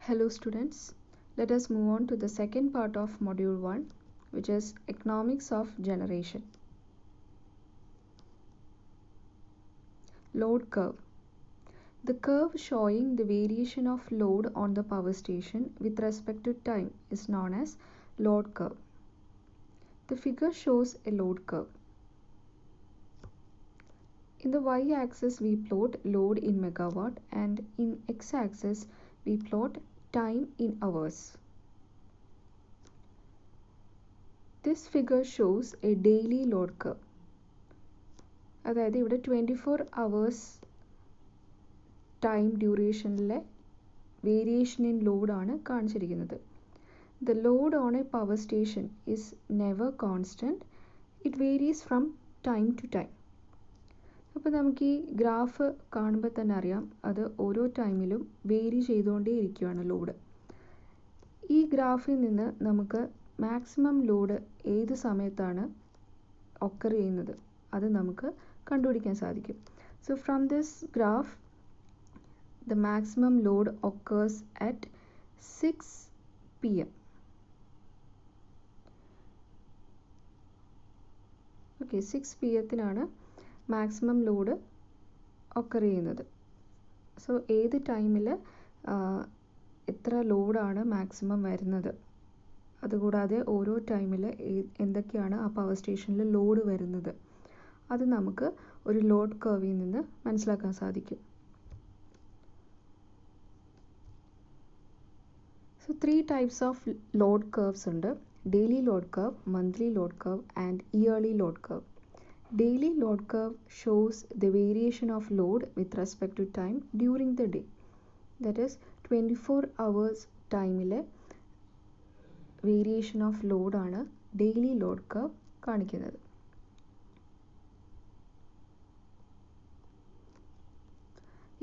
Hello students, let us move on to the second part of module 1, which is economics of generation. Load curve. The curve showing the variation of load on the power station with respect to time is known as load curve. The figure shows a load curve. In the y-axis we plot load in megawatt and in x-axis we plot time in hours. This figure shows a daily load curve. അതായത് ഇവിടെ 24 hours time ഡ്യൂറേഷനിലെ variation in ലോഡാണ് കാണിച്ചിരിക്കുന്നത്. The load on a power station is never constant, it varies from time to time. അപ്പോൾ നമുക്ക് ഈ graph കാണുമ്പോൾ തന്നെ അറിയാം അത് ഓരോ ടൈമിലും വേരി ചെയ്തുകൊണ്ടേ ഇരിക്കുകയാണ് ലോഡ്. ഈ ഗ്രാഫിൽ നിന്ന് നമുക്ക് മാക്സിമം ലോഡ് ഏത് സമയത്താണ് ഒക്കർ ചെയ്യുന്നത് അത് നമുക്ക് കണ്ടുപിടിക്കാൻ സാധിക്കും. So from this graph, the maximum load occurs at 6 p.m. Okay, 6 p.m. Maximum load occur ചെയ്യുന്നത്. സോ ഏത് ടൈമിൽ എത്ര ലോഡാണ് മാക്സിമം വരുന്നത്, അതുകൂടാതെ ഓരോ ടൈമിൽ എന്തൊക്കെയാണ് ആ പവർ സ്റ്റേഷനിൽ ലോഡ് വരുന്നത് അത് നമുക്ക് ഒരു ലോഡ് കർവിൽ നിന്ന് മനസ്സിലാക്കാൻ സാധിക്കും. So 3 types of load curves ഉണ്ട്. Daily load curve, monthly load curve and yearly load curve. Daily load curve shows the variation of load with respect to time during the day. That is 24 hours ടൈമിലെ variation of ലോഡാണ് daily load curve കാണിക്കുന്നത്.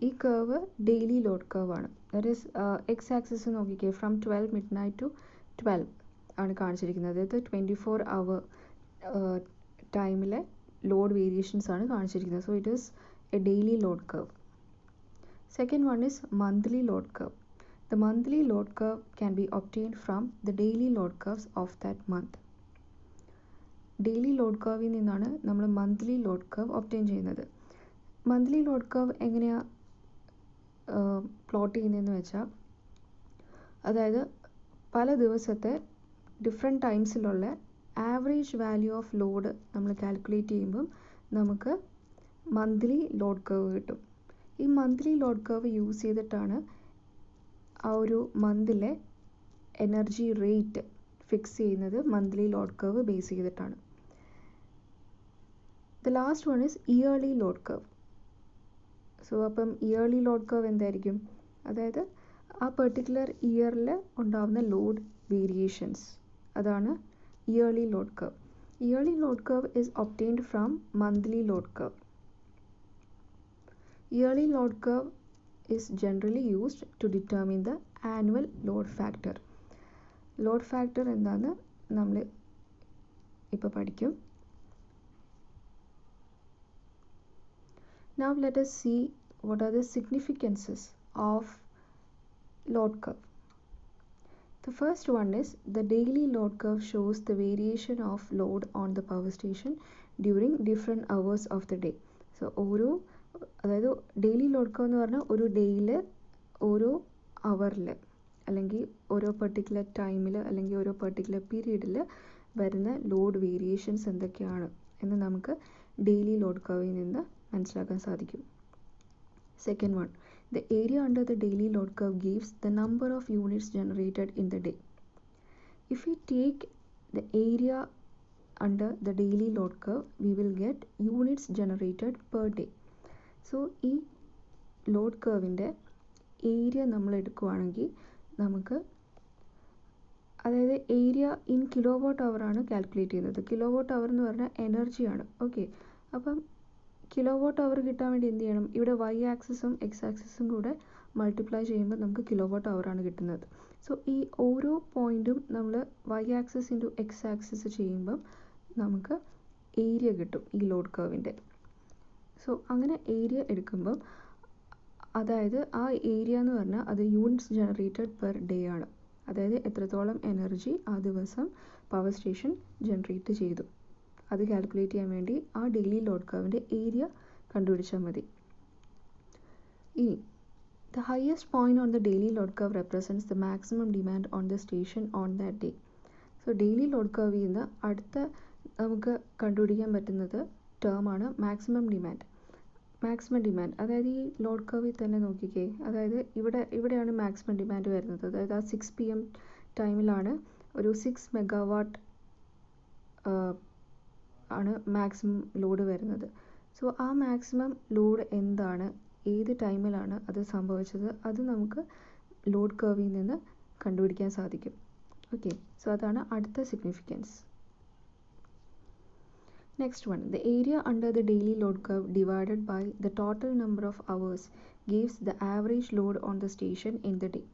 ഈ curve daily load curve ആണ്. That is X axis നോക്കിക്കേ, from 12 midnight to 12 ആണ് കാണിച്ചിരിക്കുന്നത്. ഇത് 24 hour ടൈമിലെ load variations ആണ് കാണിച്ചിരിക്കുന്നത്. So it is A daily load curve. Second one is monthly load curve. The monthly load curve can be obtained from the daily load curves of that month. Daily load കർവിൽ നിന്നാണ് നമ്മൾ monthly load curve obtain ചെയ്യുന്നത്. Monthly load curve എങ്ങനെയാണ് plot ചെയ്യുന്നതെന്ന് വെച്ചാൽ, അതായത് പല ദിവസത്തെ ഡിഫറെൻറ്റ് ടൈംസിലുള്ള ആവറേജ് വാല്യൂ ഓഫ് ലോഡ് നമ്മൾ കാൽക്കുലേറ്റ് ചെയ്യുമ്പം നമുക്ക് മന്ത്ലി ലോഡ് കർവ് കിട്ടും. ഈ മന്ത്ലി ലോഡ് കർവ് യൂസ് ചെയ്തിട്ടാണ് ആ ഒരു മന്തിലെ എനർജി റേറ്റ് ഫിക്സ് ചെയ്യുന്നത്. മന്ത്ലി ലോഡ് കർവ് ബേസ് ചെയ്തിട്ടാണ്. The last one is yearly load curve. So അപ്പം ഇയർലി ലോഡ് കർവ് എന്തായിരിക്കും, അതായത് ആ പെർട്ടിക്കുലർ ഇയറിൽ ഉണ്ടാകുന്ന ലോഡ് വേരിയേഷൻസ്, അതാണ് yearly load curve. Yearly load curve is obtained from monthly load curve. Yearly load curve is generally used to determine the annual load factor. Load factor എന്താന്ന് നമ്മൾ ഇപ്പോൾ പഠിക്കും. Now let us see what are the significances of load curve. The first one is the daily load curve shows the variation of load on the power station during different hours of the day. So അതായത് daily load curve എന്ന് പറഞ്ഞാൽ ഒരു ഡേയിൽ ഓരോ അവറിൽ അല്ലെങ്കിൽ ഓരോ particular ടൈമിൽ അല്ലെങ്കിൽ ഓരോ പെർട്ടിക്കുലർ പീരീഡിൽ വരുന്ന ലോഡ് വേരിയേഷൻസ് എന്തൊക്കെയാണ് എന്ന് നമുക്ക് ഡെയിലി ലോഡ് കർവിൽ നിന്ന് മനസ്സിലാക്കാൻ സാധിക്കും. Second one, the area under the daily load curve gives the number of units generated in the day. If you take the area under the daily load curve we will get units generated per day. So ഈ load കർവിൻ്റെ area നമ്മൾ എടുക്കുകയാണെങ്കിൽ നമുക്ക്, അതായത് area in kilowatt അവറാണ് calculate ചെയ്യുന്നത്. Kilowatt hour എന്ന് പറഞ്ഞാൽ എനർജിയാണ്. ഓക്കെ, അപ്പം കിലോ വാട്ട് അവർ കിട്ടാൻ വേണ്ടി എന്ത് ചെയ്യണം, ഇവിടെ വൈ ആക്സിസും എക്സ് ആക്സിസും കൂടെ മൾട്ടിപ്ലൈ ചെയ്യുമ്പോൾ നമുക്ക് കിലോ വാട്ട് അവറാണ് കിട്ടുന്നത്. സോ ഈ ഓരോ പോയിൻറ്റും നമ്മൾ Y axis into X axis ചെയ്യുമ്പം നമുക്ക് ഏരിയ കിട്ടും ഈ ലോഡ് കർവിൻ്റെ. സോ അങ്ങനെ ഏരിയ എടുക്കുമ്പം അതായത് ആ ഏരിയ എന്ന് പറഞ്ഞാൽ അത് യൂണിറ്റ്സ് ജനറേറ്റഡ് പെർ ഡേ ആണ്. അതായത് എത്രത്തോളം എനർജി ആ ദിവസം പവർ സ്റ്റേഷൻ ജനറേറ്റ് ചെയ്തു അത് കാൽക്കുലേറ്റ് ചെയ്യാൻ വേണ്ടി ആ ഡെയിലി ലോഡ് കർവിൻ്റെ ഏരിയ കണ്ടുപിടിച്ചാൽ മതി. ഇനി the highest point on the daily load curve represents the maximum demand on the station on that day. So daily load curve നിന്ന് അടുത്ത നമുക്ക് കണ്ടുപിടിക്കാൻ പറ്റുന്നത് ടേമാണ് മാക്സിമം ഡിമാൻഡ്. മാക്സിമം ഡിമാൻഡ് അതായത് ഈ ലോഡ് കർവിൽ തന്നെ നോക്കിക്കേ, അതായത് ഇവിടെയാണ് മാക്സിമം ഡിമാൻഡ് വരുന്നത്. അതായത് ആ 6 PM ടൈമിലാണ് ഒരു 6 മെഗാവാട്ട് ആണ് മാക്സിമം ലോഡ് വരുന്നത്. സോ ആ മാക്സിമം ലോഡ് എന്താണ്, ഏത് ടൈമിലാണ് അത് സംഭവിച്ചത്, അത് നമുക്ക് ലോഡ് കർവിൽ നിന്ന് കണ്ടുപിടിക്കാൻ സാധിക്കും. ഓക്കെ, സോ അതാണ് അടുത്ത significance. Next one, the area under the daily load curve divided by the total number of hours gives the average load on the station in the day.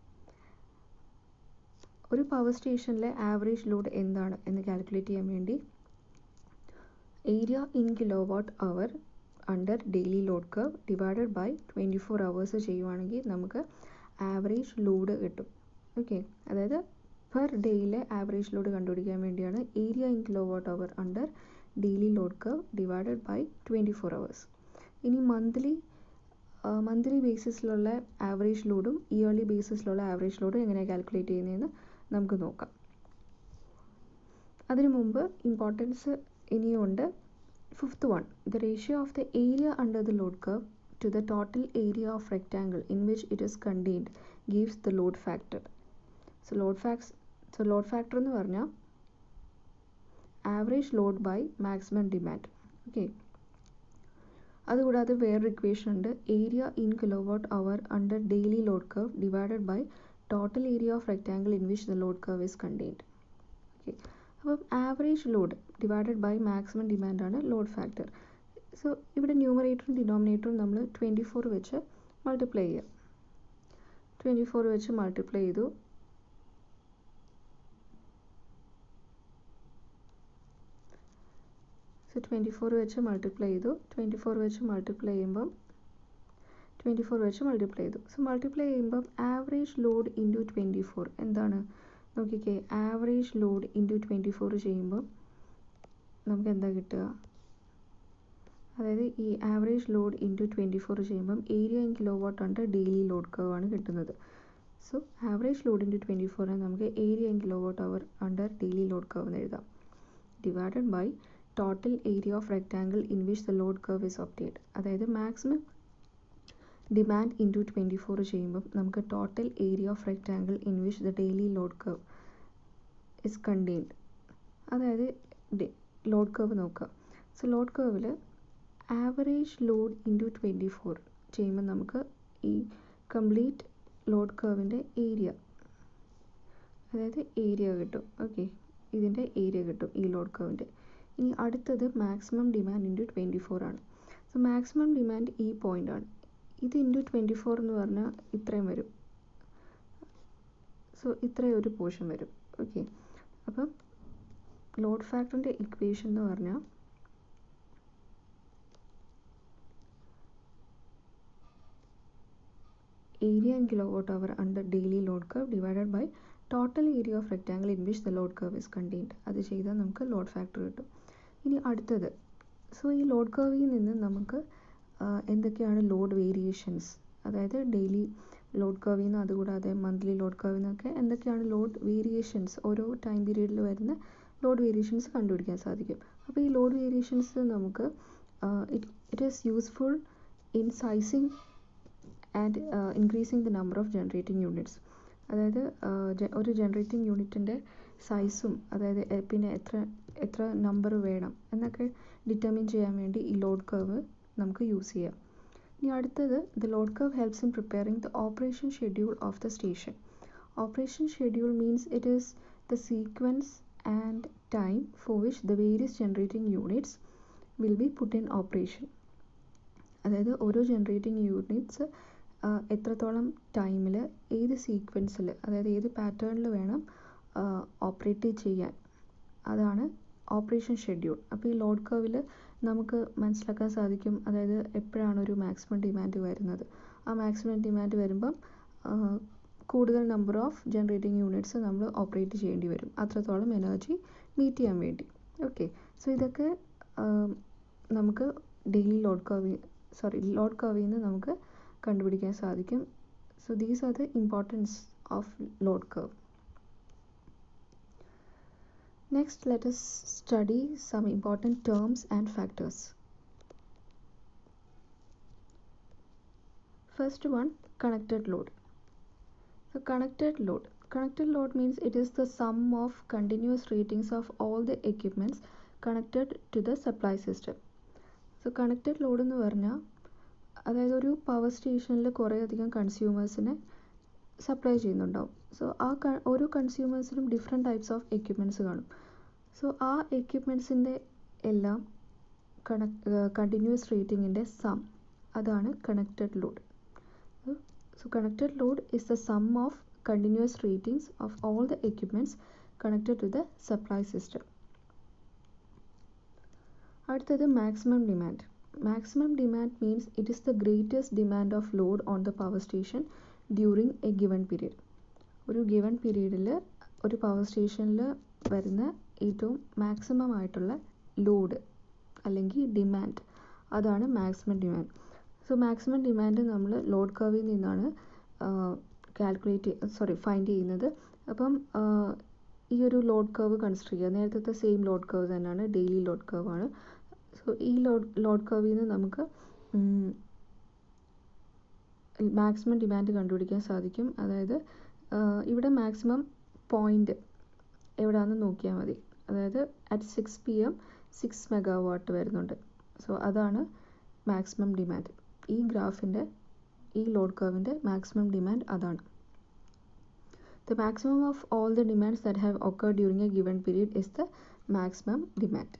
ഒരു പവർ സ്റ്റേഷനിലെ average load എന്താണ് എന്ന് calculate ചെയ്യാൻ വേണ്ടി area in kilowatt hour under daily load curve divided by 24 hours ചെയ്യുവാണെങ്കിൽ നമുക്ക് average load കിട്ടും. Okay, അതായത് പെർ ഡേയിലെ ആവറേജ് ലോഡ് കണ്ടുപിടിക്കാൻ വേണ്ടിയാണ് area in kilowatt hour under daily load curve divided by 24 hours. ഇനി മന്ത്ലി ബേസിസിലുള്ള ആവറേജ് ലോഡും ഇയർലി ബേസിസിലുള്ള ആവറേജ് ലോഡും എങ്ങനെയാണ് കാൽക്കുലേറ്റ് ചെയ്യുന്നതെന്ന് നമുക്ക് നോക്കാം. അതിനു മുമ്പ് ഇമ്പോർട്ടൻസ് ഇനിയുണ്ട്. Fifth one, the ratio of the area under the load curve to the total area of rectangle in which it is contained gives the load factor. So load factor എന്ന് പറഞ്ഞാൽ average load by maximum demand. Okay, അതുകൂടാതെ വേറൊരു equation ഉണ്ട്, area in kilowatt hour under daily load curve divided by total area of rectangle in which the load curve is contained. Okay, അപ്പം average load divided by maximum demand ആണ് load factor. So ഇവിടെ ന്യൂമറേറ്ററും ഡിനോമിനേറ്ററും നമ്മൾ 24 വെച്ച് multiply ചെയ്യുക. 24 വെച്ച് multiply ചെയ്തു. So 24 വെച്ച് multiply ചെയ്തു. 24 വെച്ച് മൾട്ടിപ്ലൈ ചെയ്യുമ്പം 24 വെച്ച് മൾട്ടിപ്ലൈ ചെയ്തു. സോ മൾട്ടിപ്ലൈ ചെയ്യുമ്പം ആവറേജ് ലോഡ് ഇൻറ്റു 24 എന്താണ് നോക്കിക്കേ. ആവറേജ് ലോഡ് ഇൻറ്റു 24 ചെയ്യുമ്പം നമുക്ക് എന്താ കിട്ടുക, അതായത് ഈ ആവറേജ് ലോഡ് ഇൻറ്റു 24 ചെയ്യുമ്പം area in kilowatt under daily load curve ആണ് കിട്ടുന്നത്. സോ ആവറേജ് ലോഡ് ഇൻറ്റു 24 നമുക്ക് area in kilowatt hour under daily load curve എന്ന് എഴുതാം. Divided by total area of rectangle in which the load curve is obtained. അതായത് maximum demand into 24 ചെയ്യുമ്പം നമുക്ക് total area of rectangle in which the daily load curve is contained. അതായത് load curve നോക്കുക. So load കർവിൽ average load into 24 ചെയ്യുമ്പോൾ നമുക്ക് ഈ complete load കർവിൻ്റെ ഏരിയ, അതായത് ഏരിയ കിട്ടും. ഓക്കെ, ഇതിൻ്റെ ഏരിയ കിട്ടും ഈ ലോഡ് കർവിൻ്റെ. ഇനി അടുത്തത് മാക്സിമം ഡിമാൻഡ് ഇൻറ്റു 24 ആണ്. സോ മാക്സിമം ഡിമാൻഡ് ഈ പോയിൻ്റ് ആണ്. ഇത് ഇൻറ്റു 24 എന്ന് പറഞ്ഞാൽ ഇത്രയും വരും. സോ ഇത്രയും ഒരു പോർഷൻ വരും. ഓക്കെ, അപ്പം ലോഡ് ഫാക്ടറിൻ്റെ ഇക്വേഷൻ എന്ന് പറഞ്ഞാൽ area in kilowatt hour under daily load curve divided by total area of rectangle in which the load curve is contained. അത് ചെയ്താൽ നമുക്ക് ലോഡ് ഫാക്ടർ കിട്ടും. ഇനി അടുത്തത്, സോ ഈ ലോഡ് കർവിൽ നിന്ന് നമുക്ക് എന്തൊക്കെയാണ് ലോഡ് വേരിയേഷൻസ്, അതായത് ഡെയിലി ലോഡ് കർവിൽ നിന്ന് അതുകൂടാതെ മന്ത്ലി ലോഡ് കർവിൽ നിന്നൊക്കെ എന്തൊക്കെയാണ് ലോഡ് വേരിയേഷൻസ്, ഓരോ ടൈം പീരീഡിൽ വരുന്ന ലോഡ് വേരിയേഷൻസ് കണ്ടുപിടിക്കാൻ സാധിക്കും. അപ്പോൾ ഈ ലോഡ് വേരിയേഷൻസ് നമുക്ക് it is useful in sizing and increasing the number of generating units. അതായത് ഒരു ജനറേറ്റിംഗ് യൂണിറ്റിൻ്റെ സൈസും അതായത് പിന്നെ എത്ര നമ്പർ വേണം എന്നൊക്കെ ഡിറ്റർമിൻ ചെയ്യാൻ വേണ്ടി ഈ ലോഡ് കർവ് നമുക്ക് യൂസ് ചെയ്യാം. ഇനി അടുത്തത്, the load curve helps in preparing the operation schedule of the station. Operation schedule means it is the sequence and time for which the various generating units will be put in operation. അതായത് ഓരോ generating units എത്രത്തോളം ടൈമിൽ ഏത് സീക്വൻസിൽ, അതായത് ഏത് പാറ്റേണിൽ വേണം operate ചെയ്യാൻ, അതാണ് ഓപ്പറേഷൻ ഷെഡ്യൂൾ. അപ്പോൾ ഈ ലോഡ് കർവിൽ നമുക്ക് മനസ്സിലാക്കാൻ സാധിക്കും, അതായത് എപ്പോഴാണ് ഒരു മാക്സിമം ഡിമാൻഡ് വരുന്നത്, ആ മാക്സിമം ഡിമാൻഡ് വരുമ്പം കൂടുതൽ നമ്പർ ഓഫ് ജനറേറ്റിംഗ് യൂണിറ്റ്സ് നമ്മൾ ഓപ്പറേറ്റ് ചെയ്യേണ്ടി വരും അത്രത്തോളം എനർജി മീറ്റ് ചെയ്യാൻ വേണ്ടി. ഓക്കെ, സോ ഇതൊക്കെ നമുക്ക് ഡെയിലി ലോഡ് കർവിൽ നിന്ന് നമുക്ക് കണ്ടുപിടിക്കാൻ സാധിക്കും. So these are the importance of load curve. Next, let us study some important terms and factors. First one, connected load. So connected load means it is the sum of continuous ratings of all the equipments connected to the supply system. So connected load എന്ന് പറഞ്ഞാൽ അതായത് ഒരു power സ്റ്റേഷനിൽ കുറേയധികം കൺസ്യൂമേഴ്സിനെ supply ചെയ്യുന്നുണ്ടാവും. So ഓരോ കൺസ്യൂമേഴ്സിനും different types of equipments കാണും. So ആ എക്യുപ്മെൻറ്റ്സിൻ്റെ എല്ലാം കണ്ടിന്യൂസ് റേറ്റിങ്ങിൻ്റെ സം, അതാണ് connected load. So connected Lord is the sum of continuous ratings of all the equipments connected to the supply system. അടുത്തത് maximum demand. Maximum demand means it is the greatest demand of load on the power station during a given period. ഒരു given പീരീഡിൽ ഒരു power സ്റ്റേഷനിൽ വരുന്ന ഏറ്റവും maximum ആയിട്ടുള്ള load അല്ലെങ്കിൽ demand, അതാണ് maximum demand. So maximum demand നമ്മൾ ലോഡ് കർവിൽ നിന്നാണ് ഫൈൻഡ് ചെയ്യുന്നത്. അപ്പം ഈ ഒരു ലോഡ് കർവ് കൺസിഡർ ചെയ്യുക. നേരത്തെ സെയിം ലോഡ് കർവ് തന്നെയാണ്, ഡെയിലി ലോഡ് കർവ് ആണ്. സോ ഈ ലോഡ് കർവിൽ നിന്ന് നമുക്ക് മാക്സിമം ഡിമാൻഡ് കണ്ടുപിടിക്കാൻ സാധിക്കും. അതായത് ഇവിടെ മാക്സിമം പോയിൻ്റ് എവിടെയാണെന്ന് നോക്കിയാൽ മതി. അതായത് അറ്റ് 6 PM 6 മെഗാവാട്ട് വരുന്നുണ്ട്. സോ അതാണ് മാക്സിമം ഡിമാൻഡ്. ഈ ഗ്രാഫിൻ്റെ ഈ ലോഡ് കർവിൻ്റെ മാക്സിമം ഡിമാൻഡ് അതാണ്. The maximum of all the demands that have occurred during a given period is the maximum demand.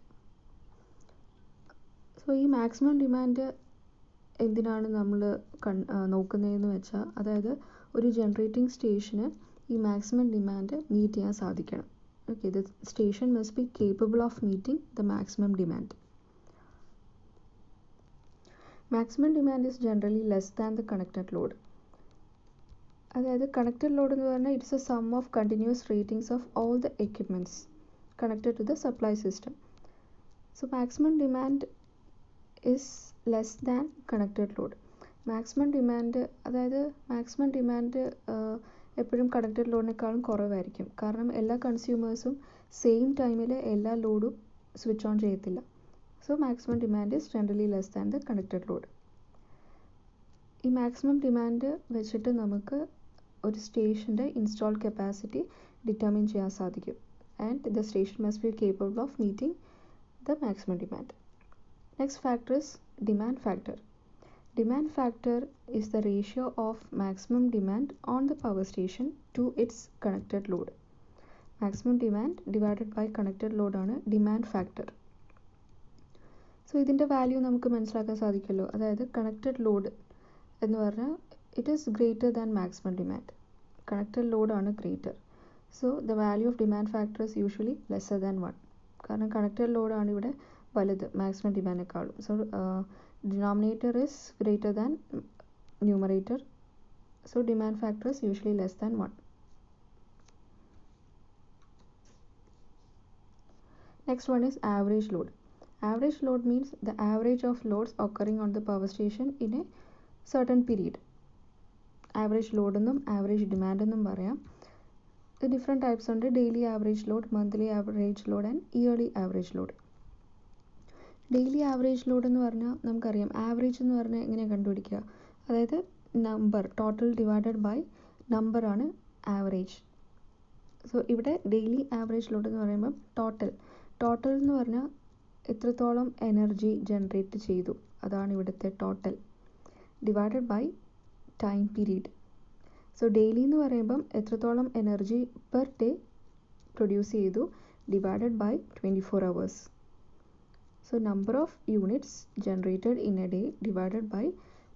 So ഈ മാക്സിമം ഡിമാൻഡ് എന്തിനാണ് നമ്മൾ നോക്കുന്നതെന്ന് വെച്ചാൽ, അതായത് ഒരു ജനറേറ്റിംഗ് സ്റ്റേഷന് ഈ മാക്സിമം ഡിമാൻഡ് മീറ്റ് ചെയ്യാൻ സാധിക്കണം. Okay, the station must be capable of meeting the maximum demand. Maximum demand is generally less than the connected load. അതായത് കണക്റ്റഡ് ലോഡ് എന്ന് പറഞ്ഞാൽ it's a sum of continuous ratings of all the equipments connected to the supply system. So maximum demand is less than connected load. Maximum demand, അതായത് maximum demand എപ്പോഴും connected ലോഡിനേക്കാളും കുറവായിരിക്കും. കാരണം എല്ലാ കൺസ്യൂമേഴ്സും സെയിം ടൈമിൽ എല്ലാ ലോഡും സ്വിച്ച് ഓൺ ചെയ്യത്തില്ല. So maximum demand is generally less than the connected load. ഈ മാക്സിമം ഡിമാൻഡ് വെച്ചിട്ട് നമുക്ക് ഒരു സ്റ്റേഷൻ്റെ ഇൻസ്റ്റാൾ കപ്പാസിറ്റി ഡിറ്റർമിൻ ചെയ്യാൻ സാധിക്കും. And the station must be capable of meeting the maximum demand. Next factor is demand factor. Demand factor is the ratio of maximum demand on the power station to its connected load. Maximum demand divided by connected load ആണ് demand factor. So ഇതിൻ്റെ value നമുക്ക് മനസ്സിലാക്കാൻ സാധിക്കുമല്ലോ. അതായത് connected load എന്ന് പറഞ്ഞാൽ it is greater than maximum demand. Connected ലോഡാണ് greater. So the value of demand factor is usually lesser than 1. കാരണം കണക്റ്റഡ് ലോഡാണ് ഇവിടെ വലുത് മാക്സിമം ഡിമാൻഡിനേക്കാളും. So denominator is greater than numerator, so demand factor is usually less than 1. Next one is average load. Average load means the average of loads occurring on the power station in a certain period. Average load എന്നും average demand എന്നും പറയാം. The different types ഉണ്ട്: daily average load, monthly average load and yearly average load. Daily average load എന്ന് പറഞ്ഞാൽ നമുക്കറിയാം, average എന്ന് പറഞ്ഞാൽ എങ്ങനെയാണ് കണ്ടുപിടിക്കുക? അതായത് നമ്പർ, ടോട്ടൽ ഡിവൈഡഡ് ബൈ നമ്പറാണ് ആവറേജ്. സോ ഇവിടെ ഡെയിലി ആവറേജ് ലോഡ് എന്ന് പറയുമ്പം ടോട്ടൽ എന്ന് പറഞ്ഞാൽ എത്രത്തോളം എനർജി ജനറേറ്റ് ചെയ്തു, അതാണ് ഇവിടുത്തെ total, divided by time period. So daily എന്ന് പറയുമ്പം എത്രത്തോളം എനർജി പെർ ഡേ പ്രൊഡ്യൂസ് ചെയ്തു, divided by 24 hours. So number of units generated in a day divided by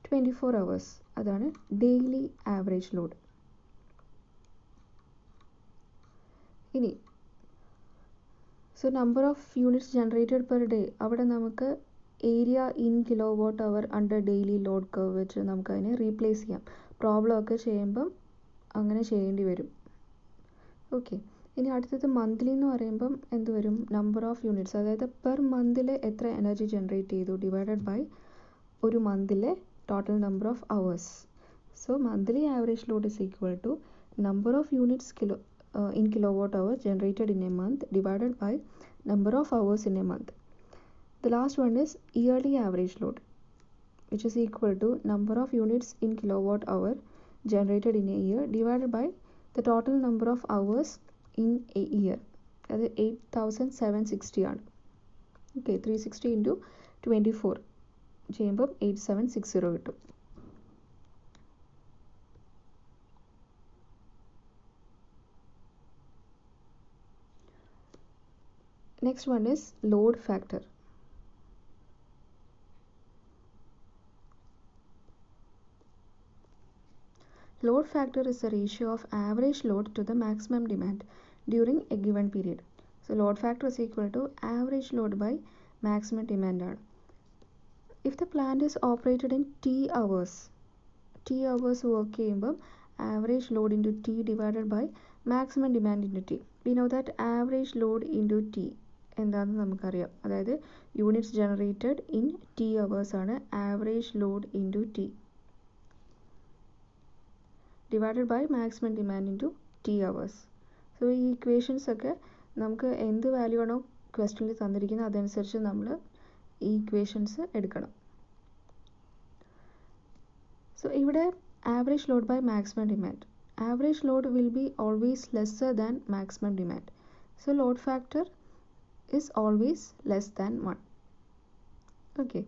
24 hours. അതാണ് ഡെയിലി ആവറേജ് ലോഡ്. ഇനി so number of units generated per day, അവിടെ നമുക്ക് area in kilowatt hour under daily load curve വെച്ച് നമുക്കതിനെ replace ചെയ്യാം. Problem ഒക്കെ ചെയ്യുമ്പം അങ്ങനെ ചെയ്യേണ്ടി വരും. ഓക്കെ, ഇനി അടുത്തത് മന്ത്ലി എന്ന് പറയുമ്പം എന്ത് വരും? നമ്പർ ഓഫ് യൂണിറ്റ്സ്, അതായത് പെർ മന്തിൽ എത്ര എനർജി ജനറേറ്റ് ചെയ്തു ഡിവൈഡഡ് ബൈ ഒരു മന്തിലെ total number of hours. So monthly average load is equal to number of units in kilowatt hour generated in a month divided by number of hours in a month. The last one is yearly average load, which is equal to number of units in kilowatt hour generated in a year divided by the total number of hours in a year. അത് 8760 ആണ്. Okay, 360 into 24 ചെയ്യുമ്പം 8760 കിട്ടും. Next one is load factor. Load factor is the ratio of average load to the maximum demand during a given period. So load factor is equal to average load by maximum demand. If the plant is operated in T hours work ചെയ്യുമ്പം average load into T divided by maximum demand into T. We know that average load into T എന്താണെന്ന് നമുക്കറിയാം. അതായത് units generated in T hours ആണ് average load into T divided by maximum demand into T hours. So ഈ equations ഒക്കെ നമുക്ക് എന്ത് value ആണോ ക്വസ്റ്റ്യനിൽ തന്നിരിക്കുന്നത് അതനുസരിച്ച് നമ്മൾ ഈ ഇക്വേഷൻസ് എടുക്കണം. സോ ഇവിടെ average load by maximum demand, average load will be always lesser than maximum demand. So load factor is always less than 1. Okay,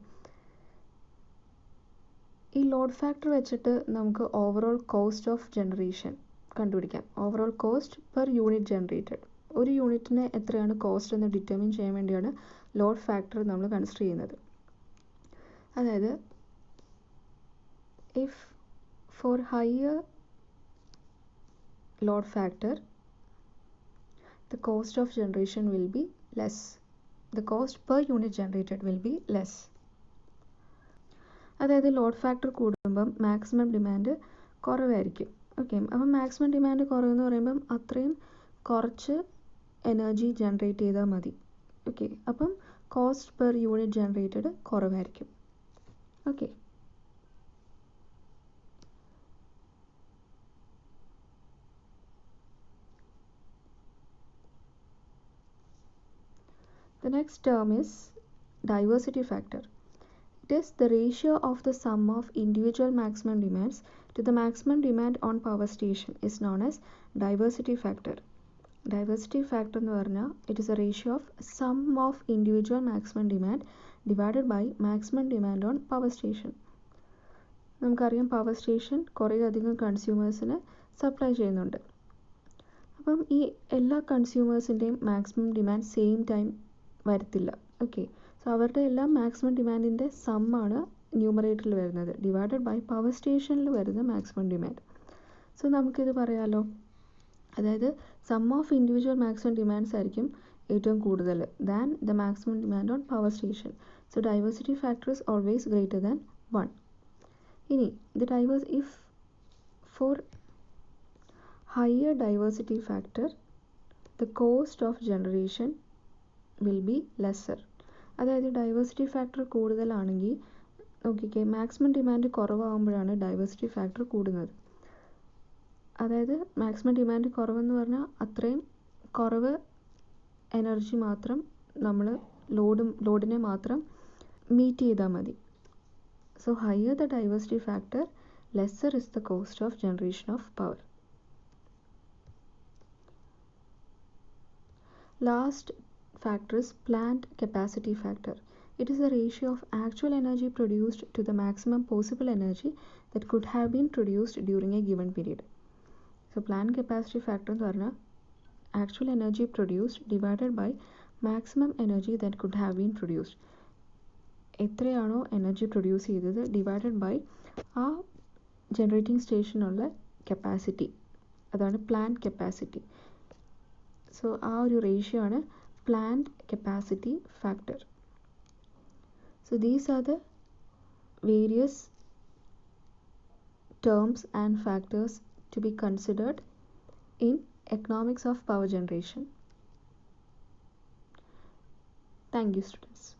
ഈ ലോഡ് ഫാക്ടർ വെച്ചിട്ട് നമുക്ക് ഓവറോൾ കോസ്റ്റ് ഓഫ് ജനറേഷൻ കണ്ടുപിടിക്കാം. Overall cost per unit generated, ഒരു യൂണിറ്റിന് എത്രയാണ് cost എന്ന് determine ചെയ്യാൻ വേണ്ടിയാണ് ലോഡ് ഫാക്ടർ നമ്മൾ കൺസിഡർ ചെയ്യുന്നത്. അതായത് if four higher load factor the cost of generation will be less, the cost per unit generated will be less. അതായത് ലോഡ് ഫാക്ടർ കൂടുമ്പം മാക്സിമം ഡിമാൻഡ് കുറവായിരിക്കും. ഓക്കെ, അപ്പം മാക്സിമം ഡിമാൻഡ് കുറവെന്ന് പറയുമ്പം അത്രയും കുറച്ച് എനർജി ജനറേറ്റ് ചെയ്താൽ മതി. ഓക്കെ, അപ്പം കോസ്റ്റ് പെർ യൂണിറ്റ് ജനറേറ്റഡ് കുറവായിരിക്കും. Okay, the next term is diversity factor. It is the ratio of the sum of individual maximum demands to the maximum demand on power station is known as diversity factor. Diversity factor എന്ന് പറഞ്ഞാൽ it is a ratio of sum of individual maximum demand divided by maximum demand on power station. നമുക്കറിയാം power station കുറേ അധികം കൺസ്യൂമേഴ്സിന് supply ചെയ്യുന്നുണ്ട്. അപ്പം ഈ എല്ലാ കൺസ്യൂമേഴ്സിൻ്റെയും maximum demand same time വരത്തില്ല. ഓക്കെ, സോ അവരുടെ എല്ലാം മാക്സിമം ഡിമാൻഡിൻ്റെ സമ്മാണ് ന്യൂമറേറ്ററിൽ വരുന്നത് ഡിവൈഡഡ് ബൈ പവർ സ്റ്റേഷനിൽ വരുന്ന മാക്സിമം ഡിമാൻഡ്. സോ നമുക്കിത് പറയാമല്ലോ, അതായത് sum of individual maximum demands ആയിരിക്കും ഏറ്റവും കൂടുതൽ than the maximum demand on power station. So diversity factor is always greater than 1. ഇനി if for higher diversity factor the cost of generation will be lesser. അതായത് diversity factor കൂടുതലാണെങ്കിൽ നോക്കിക്കേ, maximum demand കുറവാകുമ്പോഴാണ് diversity factor കൂടുന്നത്. അതായത് maximum demand കുറവെന്ന് പറഞ്ഞാൽ അത്രയും കുറവ് energy മാത്രം നമ്മൾ ലോഡിനെ മാത്രം മീറ്റ് ചെയ്താൽ മതി. So higher the diversity factor lesser is the cost of generation of power. Last factor is plant capacity factor. It is the ratio of actual energy produced to the maximum possible energy that could have been produced during a given period. So plant capacity factor എന്ന് പറഞ്ഞാൽ actual energy produced divided by maximum energy that could have been produced. എത്രയാണോ energy produce ചെയ്തത് divided by ആ generating സ്റ്റേഷനുള്ള capacity, അതാണ് plant capacity. So ആ ഒരു ratio ആണ് plant capacity factor. So these are the various terms and factors to be considered in economics of power generation. Thank you, students.